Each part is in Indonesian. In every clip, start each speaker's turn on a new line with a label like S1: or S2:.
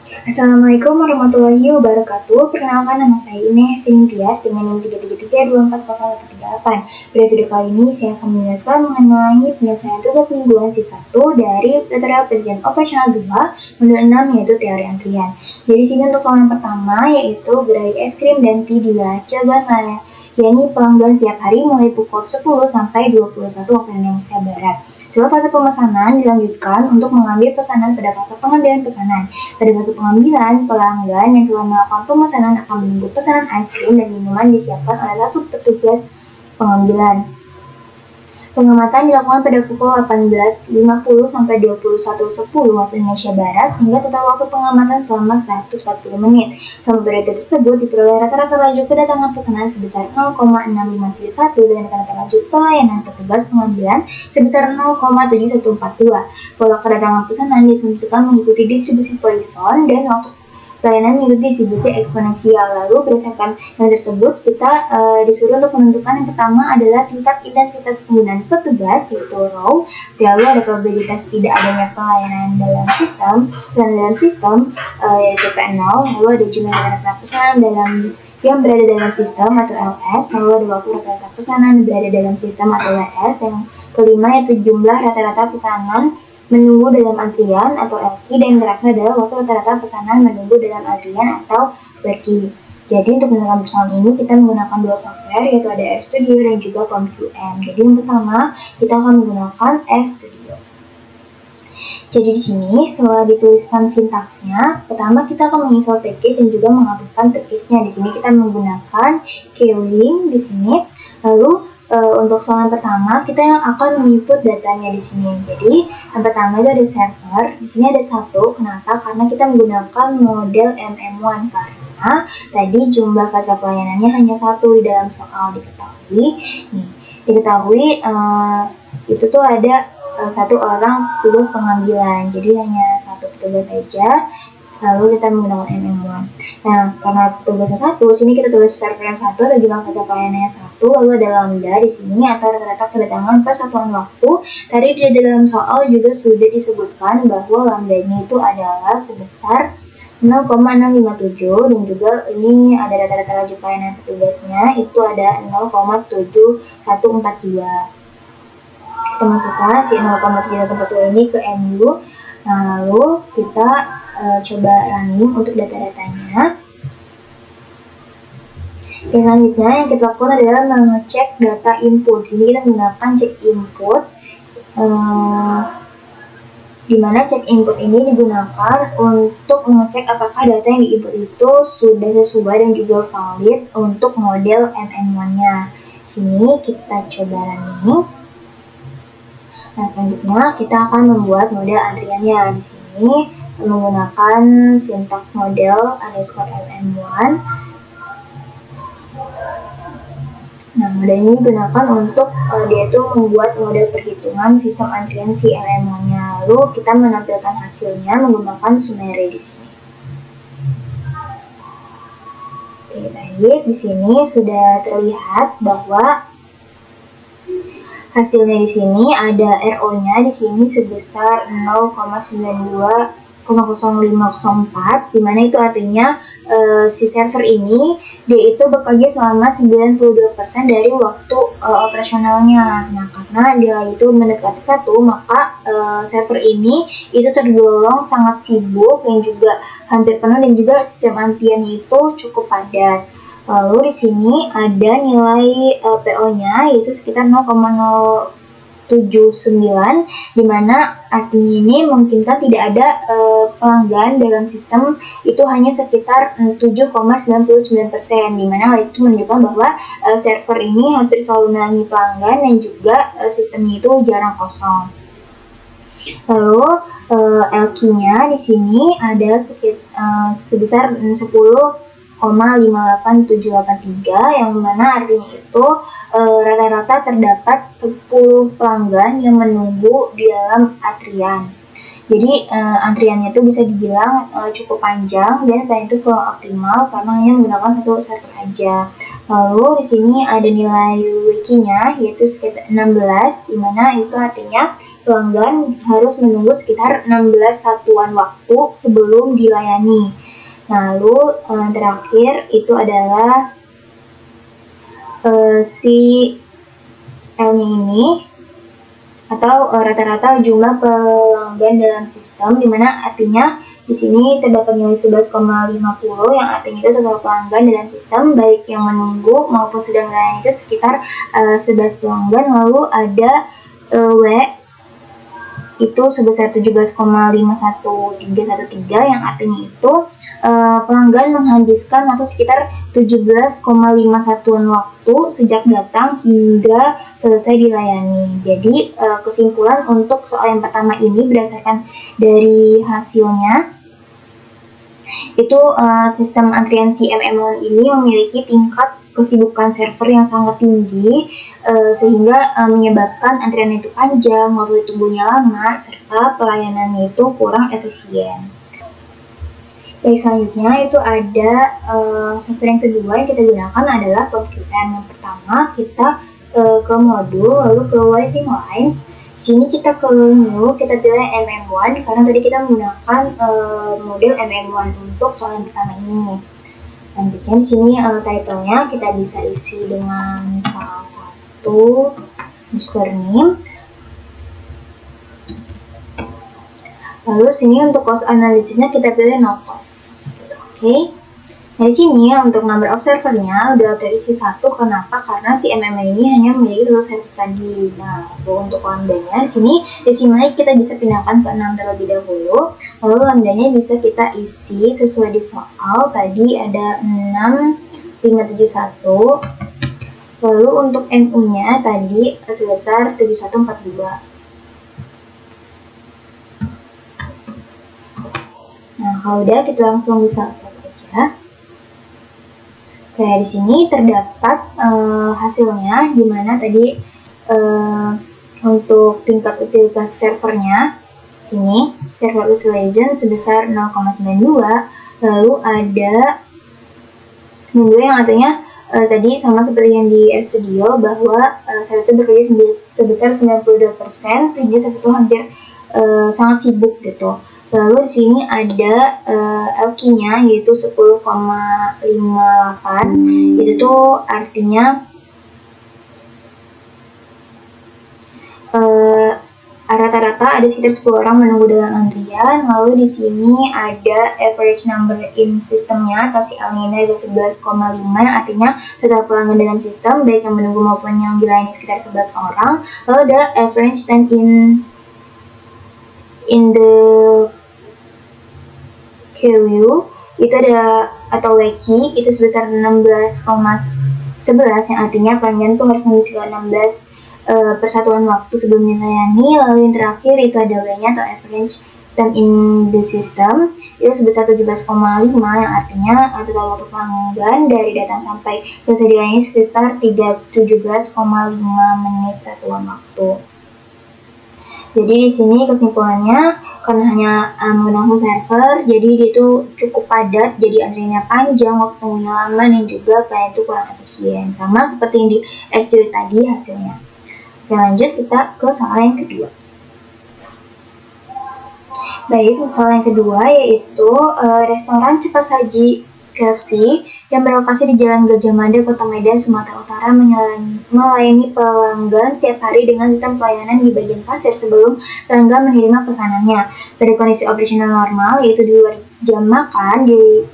S1: Assalamualaikum warahmatullahi wabarakatuh. Perkenalkan, nama saya Ines Sintias dengan NIM 333240138. Pada video kali ini saya akan menjelaskan mengenai penyelesaian tugas mingguan SIP 1 dari tutorial penelitian operasional 2 modul 6, yaitu teori antrian. Jadi sini untuk soal yang pertama yaitu gerai es krim dan tea di wilayah Cilegon, yakni pelanggan setiap hari mulai pukul 10 sampai 21 waktu Indonesia Barat. Setelah fase pemesanan dilanjutkan untuk mengambil pesanan pada fase pengambilan pesanan. Pada fase pengambilan, pelanggan yang telah melakukan pemesanan akan menunggu pesanan es krim dan minuman disiapkan oleh satu petugas pengambilan. Pengamatan dilakukan pada pukul 18.50 sampai 21.10 waktu Indonesia Barat, sehingga total waktu pengamatan selama 140 menit. Selama periode tersebut diperoleh rata-rata laju kedatangan pesanan sebesar 0,6571 dan rata-rata laju pelayanan petugas pengambilan sebesar 0,7142. Pola kedatangan pesanan diasumsikan mengikuti distribusi Poisson dan waktu pelayanan mengikuti distribusi eksponensial. Lalu berdasarkan yang tersebut kita disuruh untuk menentukan yang pertama adalah tingkat intensitas penggunaan petugas, yaitu row. Lalu ada probabilitas tidak adanya pelayanan dalam sistem yaitu P0. Lalu ada jumlah rata-rata pesanan yang berada dalam sistem atau LS. Lalu ada waktu rata-rata pesanan berada dalam sistem atau WS. Dan kelima yaitu jumlah rata-rata pesanan menunggu dalam antrian atau LQ, dan terakhir adalah waktu rata-rata pesanan menunggu dalam antrian atau WQ. Jadi untuk menentukan persoalan ini kita menggunakan dua software, yaitu ada RStudio dan juga POM-QM. Jadi yang pertama kita akan menggunakan RStudio. Jadi di sini setelah dituliskan sintaksnya, pertama kita akan menginstal package dan juga mengaktifkan package-nya. Di sini kita menggunakan Kling di sini. Lalu untuk soal yang pertama kita yang akan menginput datanya di sini. Jadi yang pertama itu ada server. Di sini ada 1. Kenapa? Karena kita menggunakan model MM1 karena tadi jumlah fase pelayanannya hanya 1 di dalam soal diketahui. Itu tuh ada 1 orang petugas pengambilan. Jadi hanya 1 petugas saja. Lalu kita menggunakan MM1. Nah, karena petugasnya 1, sini kita tulis server yang 1 dan juga fase pelayanannya 1. Lalu ada lambda di sini atau rata-rata kedatangan per satuan waktu. Tadi di dalam soal juga sudah disebutkan bahwa lambdanya itu adalah sebesar 0,657 dan juga ini ada rata-rata laju pelayanan petugasnya itu ada 0,7142. Kita masukkan si 0,7142 ini ke MU. Lalu kita coba running untuk data-datanya. Selanjutnya yang kita lakukan adalah mengecek data input. Jadi kita menggunakan check input, di mana check input ini digunakan untuk mengecek apakah data yang diinput itu sudah sesuai dan juga valid untuk model MM1-nya. Sini kita coba running. Nah, selanjutnya kita akan membuat model antriannya. Di sini menggunakan sintaks model _MM1. Nah, model ini digunakan untuk dia itu membuat model perhitungan sistem antrian si MM1-nya. Lalu kita menampilkan hasilnya menggunakan summary di sini. Oke, baik. Di sini sudah terlihat bahwa hasilnya di sini ada RO-nya di sini sebesar 0,92000504, dimana itu artinya si server ini dia itu bekerja selama 92% dari waktu operasionalnya. Nah, karena dia itu mendekati 1, maka server ini itu tergolong sangat sibuk dan juga hampir penuh dan juga sistem antriannya itu cukup padat. Lalu di sini ada nilai PO-nya yaitu sekitar 0,079, dimana artinya ini memungkinkan tidak ada pelanggan dalam sistem itu hanya sekitar 7,99%, dimana hal itu menunjukkan bahwa server ini hampir selalu melayani pelanggan dan juga sistemnya itu jarang kosong. Lalu LQ-nya di sini ada sebesar 10,58783, yang mana artinya itu rata-rata terdapat 10 pelanggan yang menunggu di dalam antrian. Jadi antriannya itu bisa dibilang cukup panjang dan itu kurang optimal karena hanya menggunakan 1 server aja. Lalu di sini ada nilai wiki-nya yaitu sekitar 16, dimana itu artinya pelanggan harus menunggu sekitar 16 satuan waktu sebelum dilayani. Lalu terakhir itu adalah si L-nya ini atau rata-rata jumlah pelanggan dalam sistem, dimana artinya di sini terdapat nilai 11,50 yang artinya itu total pelanggan dalam sistem baik yang menunggu maupun sedang dilayani itu sekitar 11 pelanggan. Lalu ada W itu sebesar 17,51313 yang artinya itu pelanggan menghabiskan atau sekitar 17,51 waktu sejak datang hingga selesai dilayani. Jadi kesimpulan untuk soal yang pertama ini berdasarkan dari hasilnya itu sistem antrian CMM1 ini memiliki tingkat kesibukan server yang sangat tinggi sehingga menyebabkan antrian itu panjang, waktu tunggunya lama, serta pelayanannya itu kurang efisien. Baik, selanjutnya itu ada software yang kedua yang kita gunakan adalah PubQM. Yang pertama kita ke modul, lalu ke waiting lines. Sini kita ke new, kita pilih MM1 karena tadi kita menggunakan model MM1 untuk soal yang pertama ini. Selanjutnya di sini title-nya kita bisa isi dengan salah satu username. Lalu sini untuk cost analisisnya kita pilih no cost. Oke. Nah, di sini untuk number of servernya udah terisi 1. Kenapa? Karena si MM ini hanya memiliki 1 server tadi. Nah, untuk lambdanya di sini desimalnya kita bisa pindahkan ke 6 terlebih dahulu. Lalu lambdanya bisa kita isi sesuai di soal. Tadi ada 6571. Lalu untuk MU-nya tadi sebesar 7142. Nah, kalau udah kita langsung bisa cek aja. Kayak di sini terdapat hasilnya, di mana tadi untuk tingkat utilitas servernya, sini server utilization sebesar 0,92, lalu ada minggu yang artinya tadi sama seperti yang di RStudio bahwa server itu bekerja sebesar 92%, sehingga server itu hampir sangat sibuk gitu. Lalu di sini ada LQ-nya yaitu 10,58. Itu tuh artinya rata-rata ada sekitar 10 orang menunggu dalam antrian. Lalu di sini ada average number in sistemnya atau si L-nya ini ada 11,5 yang artinya total pelanggan dalam sistem baik yang menunggu maupun yang dilayani sekitar 11 orang. Lalu ada average time in the queue itu ada atau WQ itu sebesar 16,11 yang artinya pelanggan tuh harus mengisi 16 persatuan waktu sebelum dilayani. Lalu yang terakhir itu ada W-nya atau average time in the system itu sebesar 17,5 yang artinya total waktu pelanggan dari datang sampai selesai dilayani sekitar 17,5 menit satuan waktu. Jadi di sini kesimpulannya karena hanya menggunakan server, jadi dia itu cukup padat, jadi antriannya panjang, waktunya lama, dan juga pelayanan itu kurang efisien. Sama seperti yang di RStudio tadi hasilnya. Oke, lanjut kita ke soal yang kedua. Baik, soal yang kedua yaitu restoran cepat saji KFC yang berlokasi di Jalan Gajah Mada, Kota Medan, Sumatera Utara melayani pelanggan setiap hari dengan sistem pelayanan di bagian kasir sebelum pelanggan menerima pesanannya. Pada kondisi operasional normal, yaitu di luar jam makan,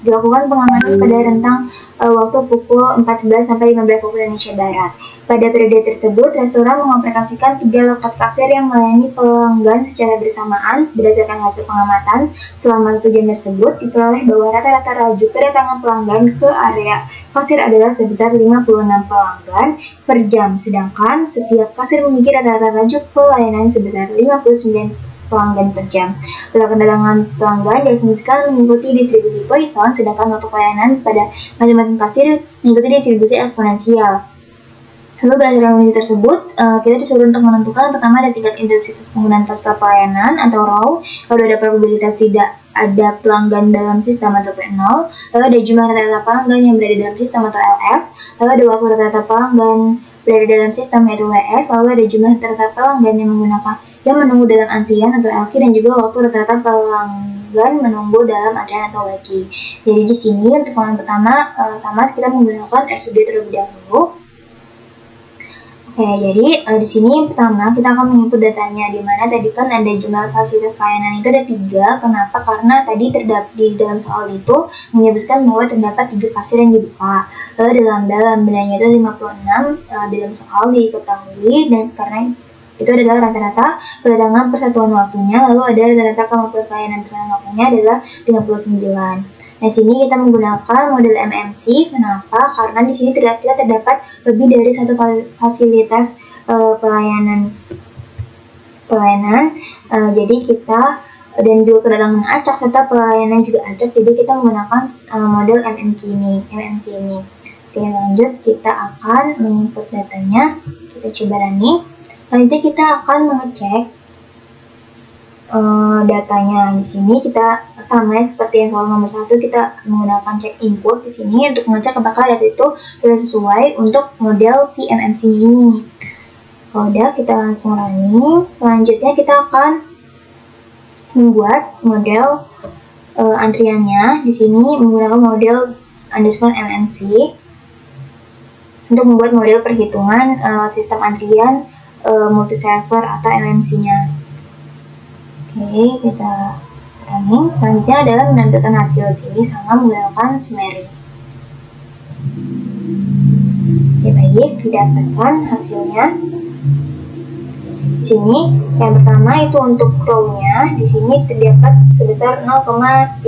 S1: dilakukan pengamanan pada rentang waktu pukul 14 sampai 15 waktu Indonesia Barat. Pada periode tersebut, restoran mengoperasikan 3 loket kasir yang melayani pelanggan secara bersamaan. Berdasarkan hasil pengamatan selama 1 jam tersebut, diperoleh bahwa rata-rata laju kedatangan pelanggan ke area kasir adalah sebesar 56 pelanggan per jam, sedangkan setiap kasir memiliki rata-rata laju pelayanan sebesar 59 pelanggan per jam. Pola kedatangan pelanggan diasumsikan mengikuti distribusi Poisson, sedangkan waktu pelayanan pada masing-masing kasir mengikuti distribusi eksponensial. Lalu berdasarkan kondisi tersebut, kita disuruh untuk menentukan pertama ada tingkat intensitas penggunaan fasilitas pelayanan atau RAW, lalu ada probabilitas tidak ada pelanggan dalam sistem atau P0, lalu ada jumlah rata-rata pelanggan yang berada dalam sistem atau LS, lalu ada waktu rata-rata pelanggan berada dalam sistem yaitu WS, lalu ada jumlah rata-rata pelanggan yang yang menunggu dalam antrian atau LQ, dan juga waktu rata-rata pelanggan menunggu dalam antrian atau WQ. Jadi di sini untuk soalan pertama sama kita menggunakan RSUD terlebih dahulu. Oke, jadi di sini pertama kita akan menginput datanya, di mana tadi kan ada jumlah fasilitas pelayanan itu ada 3. Kenapa? Karena tadi terdapat di dalam soal itu menyebutkan bahwa terdapat 3 kasir yang dibuka. Lalu dalam bilangnya itu 56 dalam soal diketahui, dan karena itu adalah rata-rata kedatangan persatuan waktunya, lalu ada rata-rata kemampuan pelayanan persatuan waktunya adalah 59. Nah, sini kita menggunakan model MMC. Kenapa? Karena di sini kita terdapat lebih dari satu fasilitas pelayanan. Jadi kita dan juga kedatangan acak serta pelayanan juga acak. Jadi kita menggunakan model MMC ini. Oke, lanjut kita akan menginput datanya. Kita coba running. Nanti kita akan mengecek datanya. Di sini kita sama seperti yang soal nomor 1, kita menggunakan cek input di sini untuk mengecek apakah data itu sudah sesuai untuk model si MMC ini. Kalau udah, kita langsung running. Selanjutnya kita akan membuat model antriannya. Di sini menggunakan model underscore MMC untuk membuat model perhitungan sistem antrian multi server atau MMC-nya. Oke, kita running. Selanjutnya adalah menampilkan hasil sini sama menggunakan summary. Oke, baik, didapatkan hasilnya. Di sini yang pertama itu untuk row-nya, di sini terdapat sebesar 0,316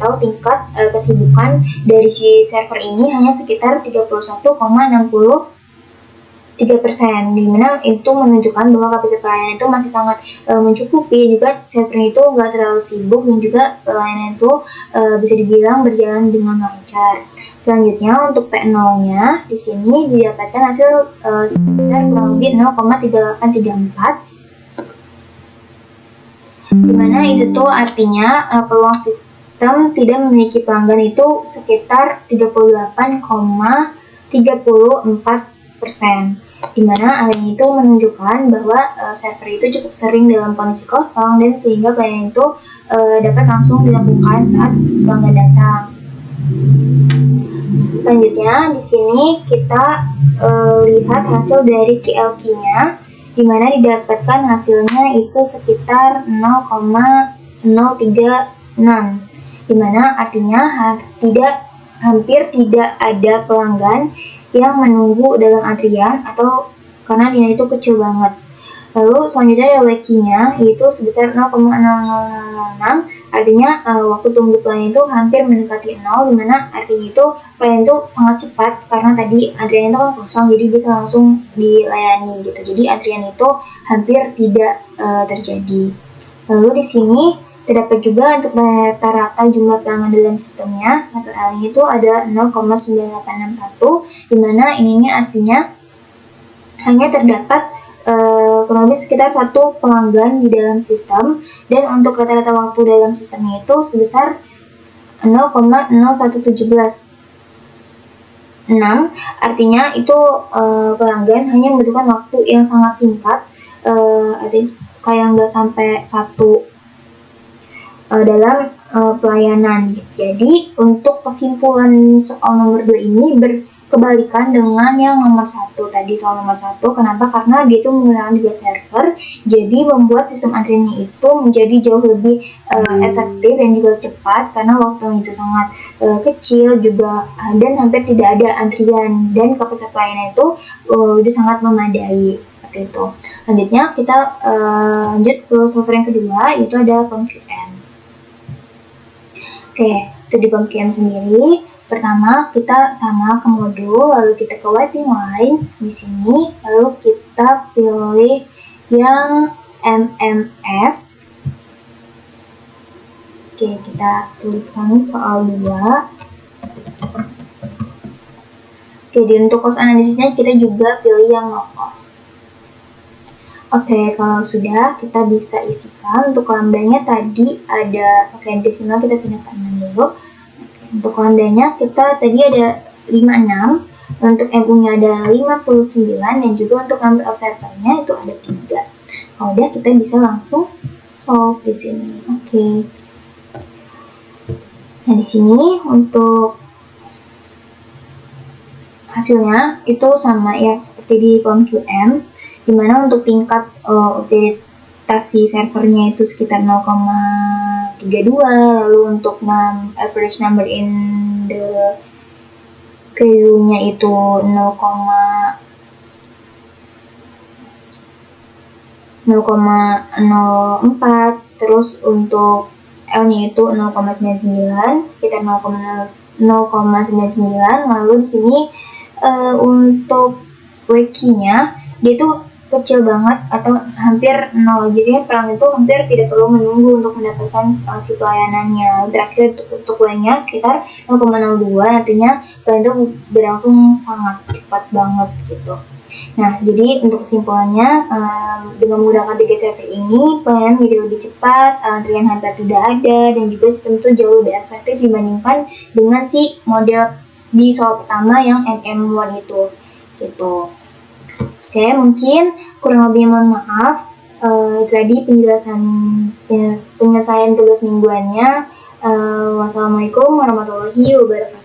S1: atau tingkat kesibukan dari si server ini hanya sekitar 31,63%, di mana itu menunjukkan bahwa kapasitas pelayanan itu masih sangat mencukupi. Juga server itu nggak terlalu sibuk, dan juga pelayanan itu bisa dibilang berjalan dengan lancar. Selanjutnya untuk P0-nya di sini didapatkan hasil sebesar kurang lebih 0,3834, dimana itu tuh artinya peluang sistem tidak memiliki pelanggan itu sekitar 38,34%. Dimana hal ini itu menunjukkan bahwa server itu cukup sering dalam kondisi kosong, dan sehingga pelayanan itu dapat langsung dilakukan saat pelanggan datang. Selanjutnya di sini kita lihat hasil dari CLQ-nya, dimana didapatkan hasilnya itu sekitar 0,036, dimana artinya hampir tidak ada pelanggan yang menunggu dalam antrian, atau karena dia itu kecil banget. Lalu selanjutnya ada WQ-nya, yaitu sebesar 0,0006, artinya waktu tunggu pelayanan itu hampir mendekati 0, dimana artinya itu pelayanan itu sangat cepat karena tadi antrian itu kan kosong, jadi bisa langsung dilayani gitu. Jadi antrian itu hampir tidak terjadi. Lalu di sini terdapat juga untuk rata-rata jumlah pelanggan dalam sistemnya atau L-nya itu ada 0,9861, dimana ininya artinya hanya terdapat kurang lebih sekitar 1 pelanggan di dalam sistem, dan untuk rata-rata waktu dalam sistemnya itu sebesar 0,01716, artinya itu pelanggan hanya membutuhkan waktu yang sangat singkat, kayak nggak sampai 1 dalam pelayanan. Jadi untuk kesimpulan soal nomor 2 ini berkebalikan dengan yang nomor 1 tadi. Soal nomor 1, kenapa? Karena dia itu menggunakan 3 server, jadi membuat sistem antriannya itu menjadi jauh lebih efektif dan juga cepat, karena waktunya itu sangat kecil juga, dan hampir tidak ada antrian, dan kapasitas pelayanan itu udah sangat memadai, seperti itu. Selanjutnya kita lanjut ke server yang kedua, yaitu ada POM-QM. Oke, itu di POM-QM sendiri. Pertama, kita sama ke modul, lalu kita ke waiting lines di sini, lalu kita pilih yang MMS. Oke, kita tuliskan soal 2. Oke, di untuk cost analisisnya kita juga pilih yang no cost. Oke, kalau sudah, kita bisa isikan. Untuk lambdanya tadi ada pakai desimal, kita pindahkan dulu. Untuk lambdanya kita tadi ada 56, untuk MU-nya ada 59, dan juga untuk number of servernya itu ada 3. Kalau udah, kita bisa langsung solve di sini. Oke. Nah, di sini untuk hasilnya itu sama ya seperti di POM-QM, dimana untuk tingkat utilitasi servernya itu sekitar 0,32, lalu untuk average number in the queue-nya itu 0,04, terus untuk L-nya itu 0,99, sekitar 0,99. Lalu di sini untuk wiki-nya dia itu kecil banget atau hampir 0, jadi perang itu hampir tidak perlu menunggu untuk mendapatkan si pelayanannya. Terakhir untuk W-nya sekitar 0,02, artinya pelayanan itu berlangsung sangat cepat banget gitu. Nah, jadi untuk kesimpulannya, dengan menggunakan 3 server ini, pelayanan menjadi lebih cepat, antrian hampir tidak ada, dan juga sistem itu jauh lebih efektif dibandingkan dengan si model di soal pertama yang MM1 itu. Gitu. Oke, mungkin kurang lebihnya mohon maaf. Tadi penjelasan penyelesaian tugas mingguannya. Wassalamualaikum warahmatullahi wabarakatuh.